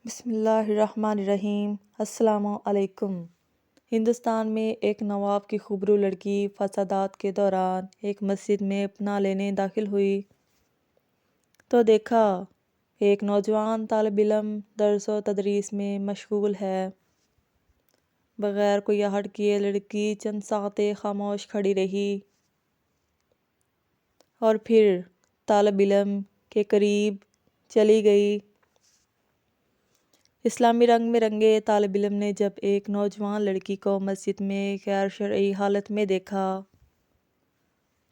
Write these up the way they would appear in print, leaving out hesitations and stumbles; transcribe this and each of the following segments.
بسم اللہ الرحمن الرحیم۔ السلام علیکم۔ ہندوستان میں ایک نواب کی خوبرو لڑکی فسادات کے دوران ایک مسجد میں پناہ لینے داخل ہوئی تو دیکھا ایک نوجوان طالب علم درس و تدریس میں مشغول ہے۔ بغیر کوئی آہٹ کیے لڑکی چند ساعتیں خاموش کھڑی رہی اور پھر طالب علم کے قریب چلی گئی۔ اسلامی رنگ میں رنگے طالب علم نے جب ایک نوجوان لڑکی کو مسجد میں غیر شرعی حالت میں دیکھا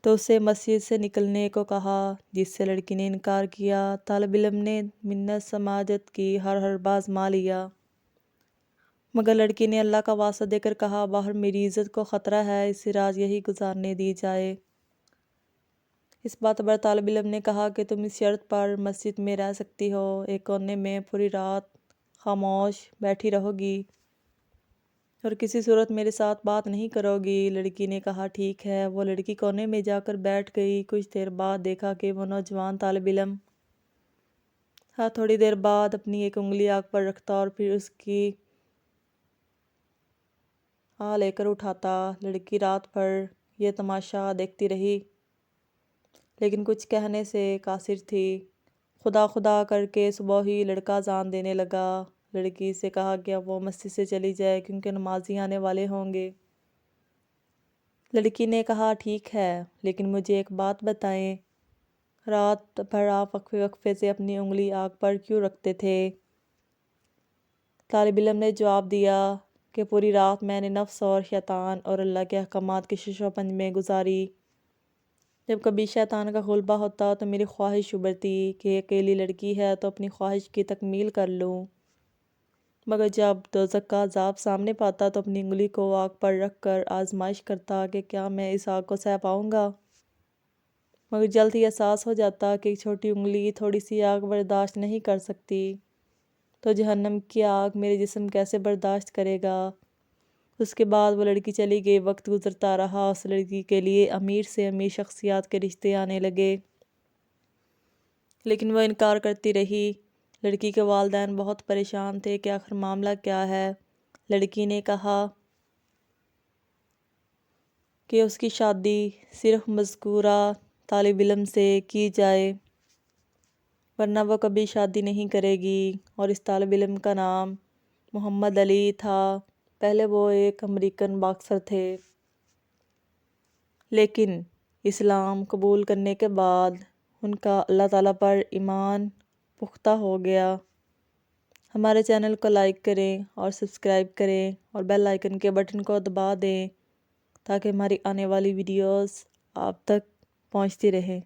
تو اسے مسجد سے نکلنے کو کہا، جس سے لڑکی نے انکار کیا۔ طالب علم نے منت سماجت کی، ہر باز آزما لیا، مگر لڑکی نے اللہ کا واسطہ دے کر کہا، باہر میری عزت کو خطرہ ہے، اسے رات یہی گزارنے دی جائے۔ اس بات پر طالب علم نے کہا کہ تم اس شرط پر مسجد میں رہ سکتی ہو، ایک کونے میں پوری رات خاموش بیٹھی رہو گی اور کسی صورت میرے ساتھ بات نہیں کرو گی۔ لڑکی نے کہا ٹھیک ہے۔ وہ لڑکی کونے میں جا کر بیٹھ گئی۔ کچھ دیر بعد دیکھا کہ وہ نوجوان طالب علم تھوڑی دیر بعد اپنی ایک انگلی آنکھ پر رکھتا اور پھر اس کی لے کر اٹھاتا۔ لڑکی رات بھر یہ تماشا دیکھتی رہی لیکن کچھ کہنے سے قاصر تھی۔ خدا خدا کر کے صبح ہی لڑکا اذان دینے لگا۔ لڑکی سے کہا کہ اب وہ مسجد سے چلی جائے کیونکہ نمازی آنے والے ہوں گے۔ لڑکی نے کہا ٹھیک ہے، لیکن مجھے ایک بات بتائیں، رات بھر آپ وقفے وقفے سے اپنی انگلی آنکھ پر کیوں رکھتے تھے؟ طالب علم نے جواب دیا کہ پوری رات میں نے نفس اور شیطان اور اللہ کے احکامات کے شش و پنج میں گزاری۔ جب کبھی شیطان کا غلبہ ہوتا تو میری خواہش ابھرتی کہ اکیلی لڑکی ہے تو اپنی خواہش کی تکمیل کر لوں، مگر جب دوزخ کا عذاب سامنے پاتا تو اپنی انگلی کو آگ پر رکھ کر آزمائش کرتا کہ کیا میں اس آگ کو سہ پاؤں گا، مگر جلد ہی احساس ہو جاتا کہ ایک چھوٹی انگلی تھوڑی سی آگ برداشت نہیں کر سکتی تو جہنم کی آگ میرے جسم کیسے برداشت کرے گا۔ اس کے بعد وہ لڑکی چلی گئی۔ وقت گزرتا رہا، اس لڑکی کے لیے امیر سے امیر شخصیات کے رشتے آنے لگے لیکن وہ انکار کرتی رہی۔ لڑکی کے والدین بہت پریشان تھے کہ آخر معاملہ کیا ہے۔ لڑکی نے کہا کہ اس کی شادی صرف مذکورہ طالب علم سے کی جائے ورنہ وہ کبھی شادی نہیں کرے گی، اور اس طالب علم کا نام محمد علی تھا۔ پہلے وہ ایک امریکن باکسر تھے، لیکن اسلام قبول کرنے کے بعد ان کا اللہ تعالیٰ پر ایمان پختہ ہو گیا۔ ہمارے چینل کو لائک کریں اور سبسکرائب کریں اور بیل آئیکن کے بٹن کو دبا دیں تاکہ ہماری آنے والی ویڈیوز آپ تک پہنچتی رہیں۔